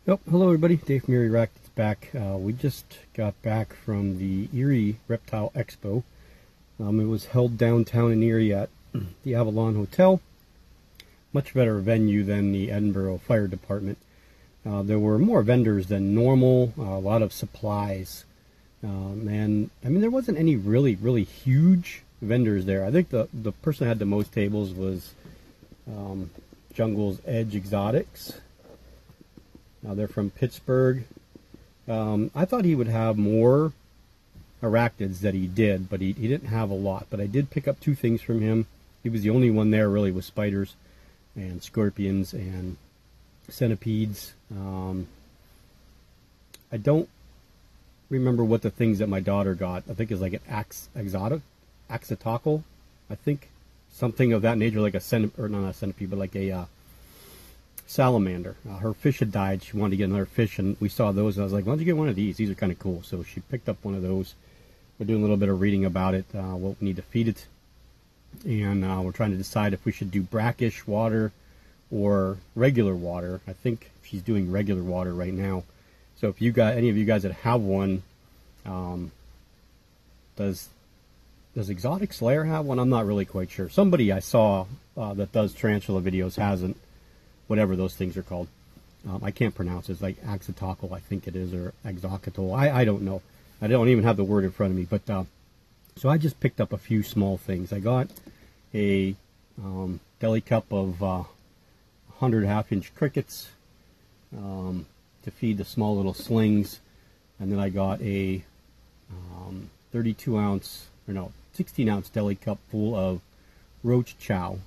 Yep, hello everybody, Dave from Erie Reptile back. We just got back from the Erie Reptile Expo. It was held downtown in Erie at the Avalon Hotel. Much better venue than the Edinburgh Fire Department. There were more vendors than normal, a lot of supplies. And I mean, there wasn't any really huge vendors there. I think the person that had the most tables was Jungle's Edge Exotics. They're from Pittsburgh. I thought he would have more arachnids that he did, but he didn't have a lot. But I did pick up two things from him. He was the only one there really with spiders and scorpions and centipedes. I don't remember what the things that my daughter got. I think it's like an axitocle. I think something of that nature, like a centipede, or not a centipede, but like a salamander. Her fish had died. She wanted to get another fish, and we saw those. And I was like, "Why don't you get one of these? These are kind of cool." So she picked up one of those. We're doing a little bit of reading about it, what we need to feed it, and we're trying to decide if we should do brackish water or regular water. I think she's doing regular water right now. So if you got any of you guys that have one, does Exotic Slayer have one? I'm not really quite sure. Somebody I saw that does tarantula videos hasn't. Whatever those things are called. I can't pronounce it. It's like axitocle, I think it is, or axocotol. I don't know. I don't even have the word in front of me. But so I just picked up a few small things. I got a deli cup of 100 half-inch crickets to feed the small little slings. And then I got a 16-ounce deli cup full of roach chow.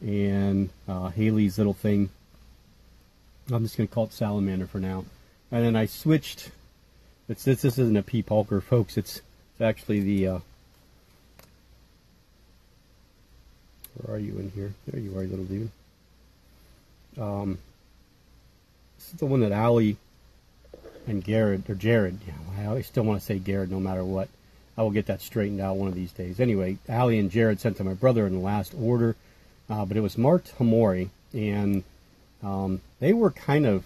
And Haley's little thing, I'm just going to call it salamander for now. And then I switched, this isn't a pea pulker, folks, it's actually the, where are you in here? There you are, you little dude. This is the one that Allie and Jared, yeah, I still want to say Garrett no matter what. I will get that straightened out one of these days. Anyway, Allie and Jared sent to my brother in the last order. But it was marked Hamori, and they were kind of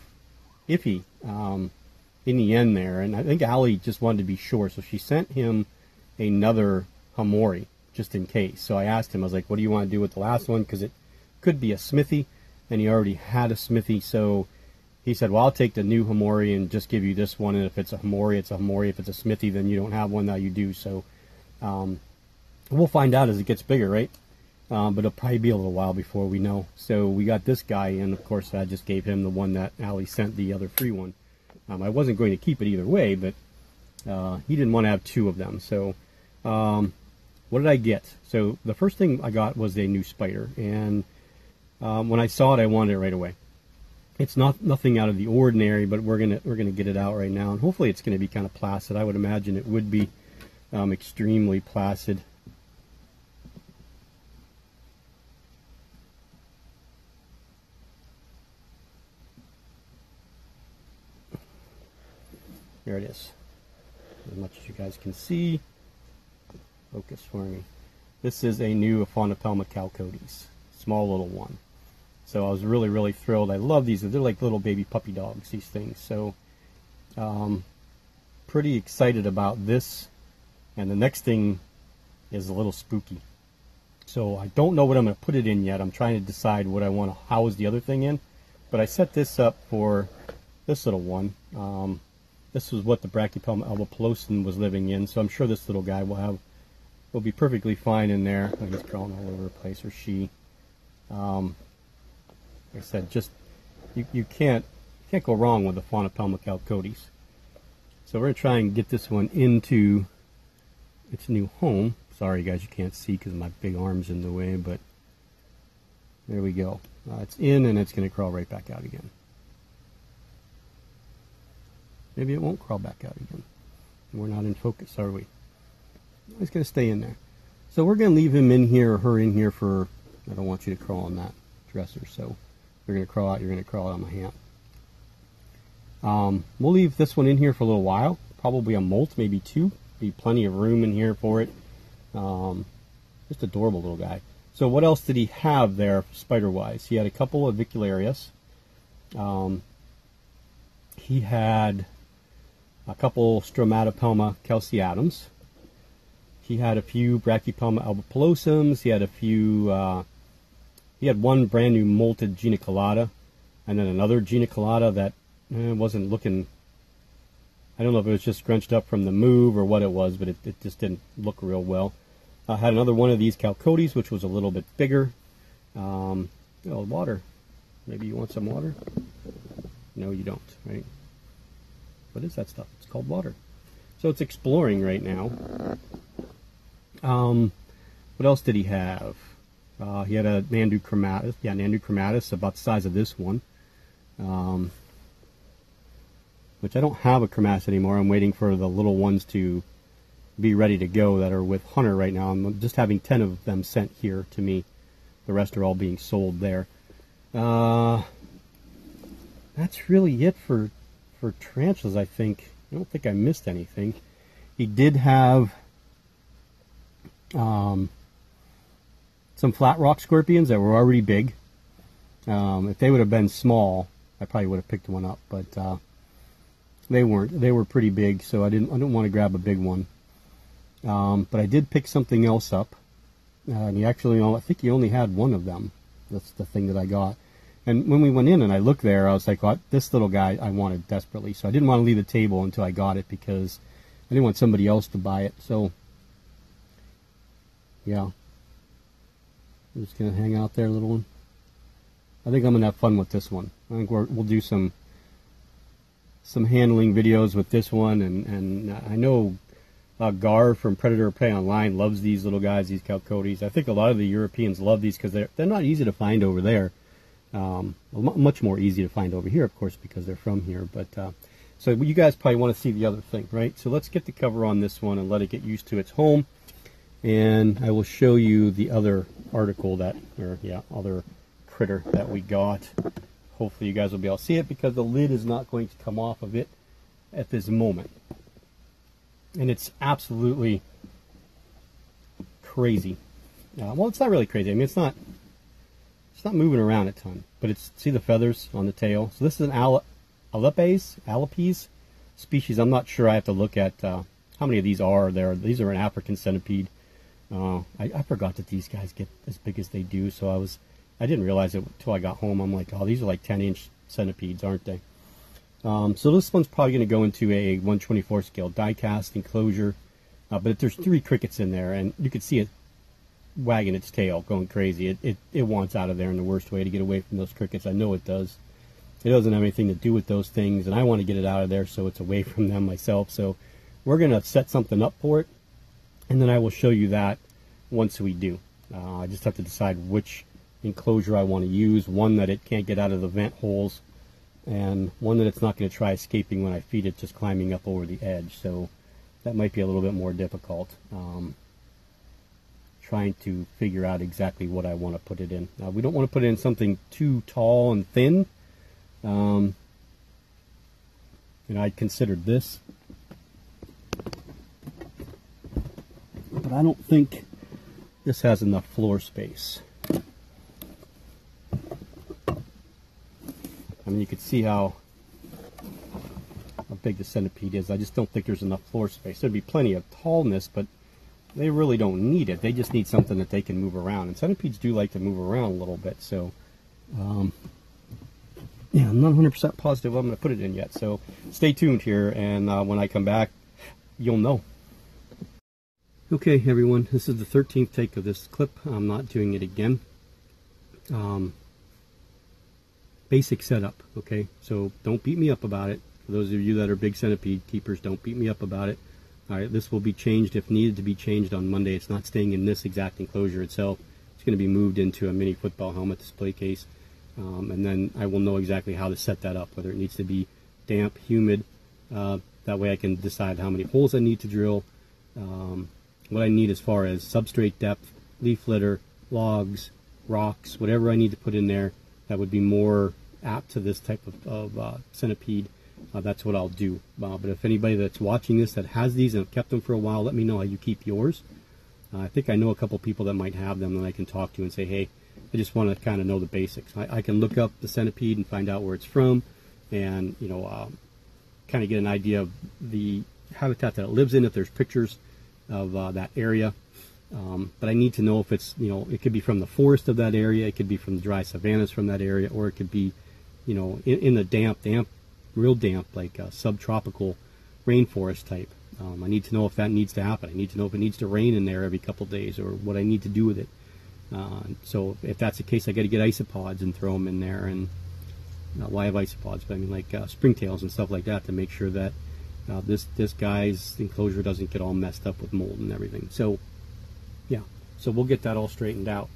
iffy in the end there. And I think Allie just wanted to be sure, so she sent him another Hamori just in case. So I asked him, I was like, what do you want to do with the last one? Because it could be a Smithy, and he already had a Smithy. So he said, well, I'll take the new Hamori and just give you this one. And if it's a Hamori, it's a Hamori. If it's a Smithy, then you don't have one. Now you do. So we'll find out as it gets bigger, right? But it'll probably be a little while before we know. So we got this guy, and of course I just gave him the one that Allie sent, the other free one. I wasn't going to keep it either way, but he didn't want to have two of them. So what did I get? So the first thing I got was a new spider, and when I saw it, I wanted it right away. It's nothing out of the ordinary, but we're gonna get it out right now, and hopefully it's gonna be kind of placid. I would imagine it would be extremely placid. There it is. As much as you guys can see. Focus for me. This is a new Aphonopelma calcodes. Small little one. So I was really thrilled. I love these. They're like little baby puppy dogs, these things. So pretty excited about this. And the next thing is a little spooky. So I don't know what I'm going to put it in yet. I'm trying to decide what I want to house the other thing in. But I set this up for this little one. This was what the Brachypelma albopilosum was living in, so I'm sure this little guy will be perfectly fine in there. Oh, he's crawling all over the place, or she. Like I said, just you can't go wrong with the Aphonopelma calcodes. So we're gonna try and get this one into its new home. Sorry, guys, you can't see because my big arm's in the way, but there we go. It's in, and it's gonna crawl right back out again. Maybe it won't crawl back out again. We're not in focus, are we? He's going to stay in there. So we're going to leave him in here, or her in here for, I don't want you to crawl on that dresser, so you're going to crawl out, you're going to crawl out on my hand. We'll leave this one in here for a little while, probably a molt, maybe two. Be plenty of room in here for it. Just adorable little guy. So what else did he have there spider-wise? He had a couple of Vicularius. he had a couple Stromatopelma calceatums. He had a few Brachypelma albopilosums. He had a few, he had one brand new molted geniculata, and then another geniculata that wasn't looking, I don't know if it was just scrunched up from the move or what it was, but it just didn't look real well. I had another one of these Chalcodes, which was a little bit bigger. Water. Maybe you want some water? No, you don't, right? What is that stuff? It's called water. So it's exploring right now. What else did he have? He had a Nandu chromatus. Yeah, Nandu chromatus, about the size of this one. Which I don't have a chromatus anymore. I'm waiting for the little ones to be ready to go that are with Hunter right now. I'm just having 10 of them sent here to me. The rest are all being sold there. That's really it for tarantulas, I think. I don't think I missed anything. He did have some flat rock scorpions that were already big. If they would have been small, I probably would have picked one up, but they weren't. They were pretty big, so I didn't want to grab a big one. But I did pick something else up. And he actually, I think he only had one of them. That's the thing that I got. And when we went in and I looked there, I was like, oh, this little guy I wanted desperately. So I didn't want to leave the table until I got it because I didn't want somebody else to buy it. So, yeah. I'm just going to hang out there, little one. I think I'm going to have fun with this one. I think we'll do some handling videos with this one. And I know Gar from Predator Prey Online loves these little guys, these Chalcodes. I think a lot of the Europeans love these because they're not easy to find over there. Much more easy to find over here, of course, because they're from here. But so you guys probably want to see the other thing, right? So let's get the cover on this one and let it get used to its home. And I will show you the other article other critter that we got. Hopefully you guys will be able to see it because the lid is not going to come off of it at this moment. And it's absolutely crazy. Well, it's not really crazy. I mean, it's not moving around a ton, but see the feathers on the tail. So this is an Alipes species. I'm not sure. I have to look at how many of these are there. These are an African centipede. I forgot that these guys get as big as they do. So I didn't realize it until I got home. I'm like, oh, these are like 10-inch centipedes, aren't they? So this one's probably going to go into a 1/24 scale die-cast enclosure, but there's 3 crickets in there, and you can see it wagging its tail, going crazy. It wants out of there in the worst way to get away from those crickets. I know it does. It doesn't have anything to do with those things, and I want to get it out of there so it's away from them myself. So we're going to set something up for it, and then I will show you that once we do. I just have to decide which enclosure I want to use, one that it can't get out of the vent holes, and one that it's not going to try escaping when I feed it, just climbing up over the edge. So that might be a little bit more difficult, trying to figure out exactly what I want to put it in. We don't want to put it in something too tall and thin. I considered this, but I don't think this has enough floor space. I mean, you can see how big the centipede is. I just don't think there's enough floor space. There'd be plenty of tallness, but they really don't need it. They just need something that they can move around. And centipedes do like to move around a little bit. So, yeah, I'm not 100% positive I'm going to put it in yet. So stay tuned here, and when I come back, you'll know. Okay, everyone, this is the 13th take of this clip. I'm not doing it again. Basic setup, okay? So don't beat me up about it. For those of you that are big centipede keepers, don't beat me up about it. All right, this will be changed if needed to be changed on Monday. It's not staying in this exact enclosure itself. It's going to be moved into a mini football helmet display case. And then I will know exactly how to set that up, whether it needs to be damp, humid. That way I can decide how many holes I need to drill, what I need as far as substrate depth, leaf litter, logs, rocks, whatever I need to put in there that would be more apt to this type of centipede. That's what I'll do. But if anybody that's watching this that has these and have kept them for a while, let me know how you keep yours. I think I know a couple people that might have them that I can talk to and say, hey, I just want to kind of know the basics. I can look up the centipede and find out where it's from, and kind of get an idea of the habitat that it lives in, if there's pictures of that area. But I need to know if it's, it could be from the forest of that area, it could be from the dry savannas from that area, or it could be, in the damp, real damp, like subtropical rainforest type. I need to know if that needs to happen. I need to know if it needs to rain in there every couple of days, or what I need to do with it. So if that's the case, I got to get isopods and throw them in there, and well, I have isopods, but I mean like springtails and stuff like that, to make sure that this guy's enclosure doesn't get all messed up with mold and everything. So yeah, so we'll get that all straightened out.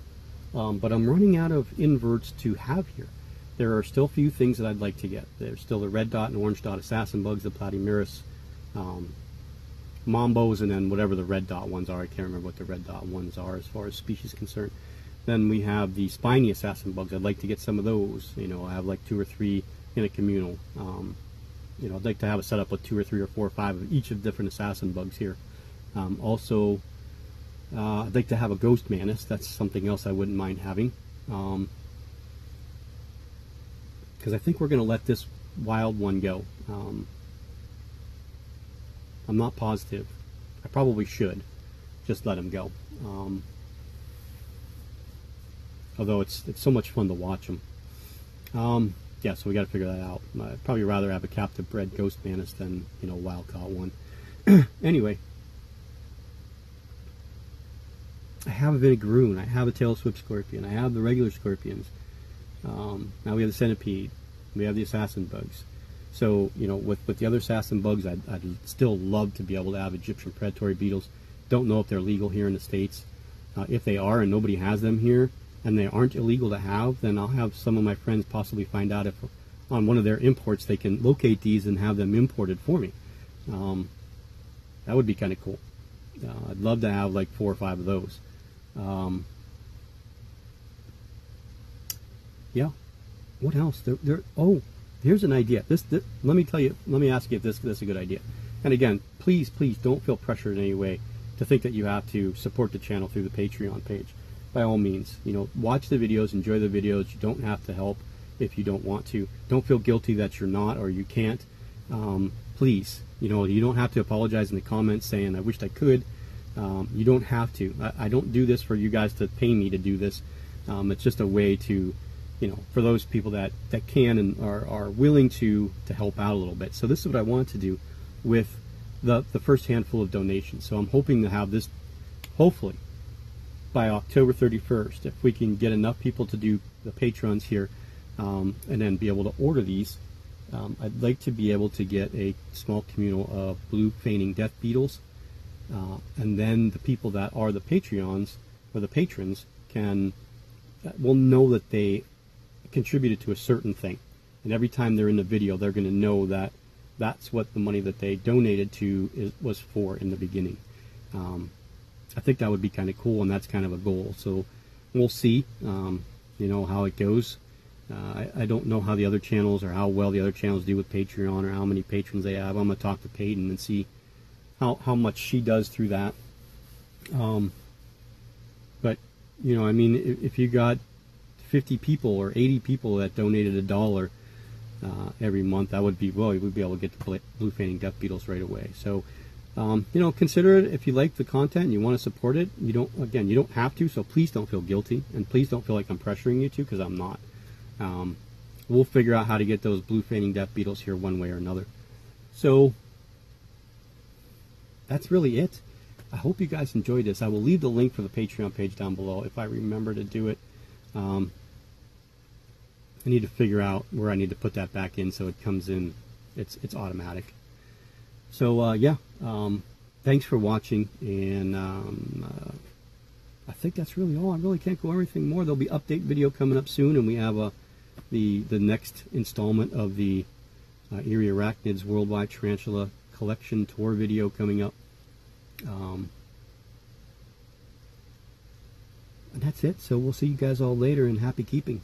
But I'm running out of inverts to have here. There are still a few things that I'd like to get. There's still the red dot and orange dot assassin bugs, the platymerus Mambos, and then whatever the red dot ones are. I can't remember what the red dot ones are as far as species concerned. Then we have the spiny assassin bugs. I'd like to get some of those. I have like 2 or 3 in a communal. I'd like to have a setup with 2 or 3 or 4 or 5 of each of different assassin bugs here. Also, I'd like to have a ghost mantis. That's something else I wouldn't mind having. Because I think we're going to let this wild one go. I'm not positive. I probably should just let him go. Although it's so much fun to watch them. Yeah, so we got to figure that out. I'd probably rather have a captive bred ghost mantis than wild caught one. Anyway, I have a vinegaroon. I have a tail swift scorpion. I have the regular scorpions. Now we have the centipede. We have the assassin bugs. So, with the other assassin bugs, I'd still love to be able to have Egyptian predatory beetles. Don't know if they're legal here in the States. If they are and nobody has them here, and they aren't illegal to have, then I'll have some of my friends possibly find out if on one of their imports they can locate these and have them imported for me. That would be kind of cool. I'd love to have like 4 or 5 of those. Yeah. What else? Oh, here's an idea. Let me ask you if this is a good idea. And again, please don't feel pressured in any way to think that you have to support the channel through the Patreon page. By all means, watch the videos, enjoy the videos. You don't have to help if you don't want to. Don't feel guilty that you're not or you can't. Please, you don't have to apologize in the comments saying, I wished I could. You don't have to. I don't do this for you guys to pay me to do this. It's just a way to, for those people that can and are willing to help out a little bit. So this is what I want to do with the first handful of donations. So I'm hoping to have this, hopefully, by October 31st, if we can get enough people to do the patrons here, and then be able to order these. I'd like to be able to get a small communal of blue feigning death beetles, and then the people that are the Patreons or the patrons will know that they contributed to a certain thing, and every time they're in the video, they're going to know that that's what the money that they donated to was for in the beginning. I think that would be kind of cool, and that's kind of a goal. So we'll see, how it goes. I don't know how the other channels or how well the other channels do with Patreon or how many patrons they have. I'm going to talk to Peyton and see how much she does through that. But, if you got 50 people or 80 people that donated $1 every month, that would be, we'd be able to get the blue feigning death beetles right away. So, consider it if you like the content and you want to support it. You don't have to, so please don't feel guilty, and please don't feel like I'm pressuring you to, because I'm not. We'll figure out how to get those blue feigning death beetles here one way or another. So that's really it. I hope you guys enjoyed this. I will leave the link for the Patreon page down below if I remember to do it. I need to figure out where I need to put that back in so it comes in. It's automatic. So yeah, thanks for watching, and I think that's really all. I really can't go anything more. There'll be update video coming up soon, and we have the next installment of the Erie Arachnids Worldwide Tarantula Collection Tour video coming up. And that's it. So we'll see you guys all later, and happy keeping.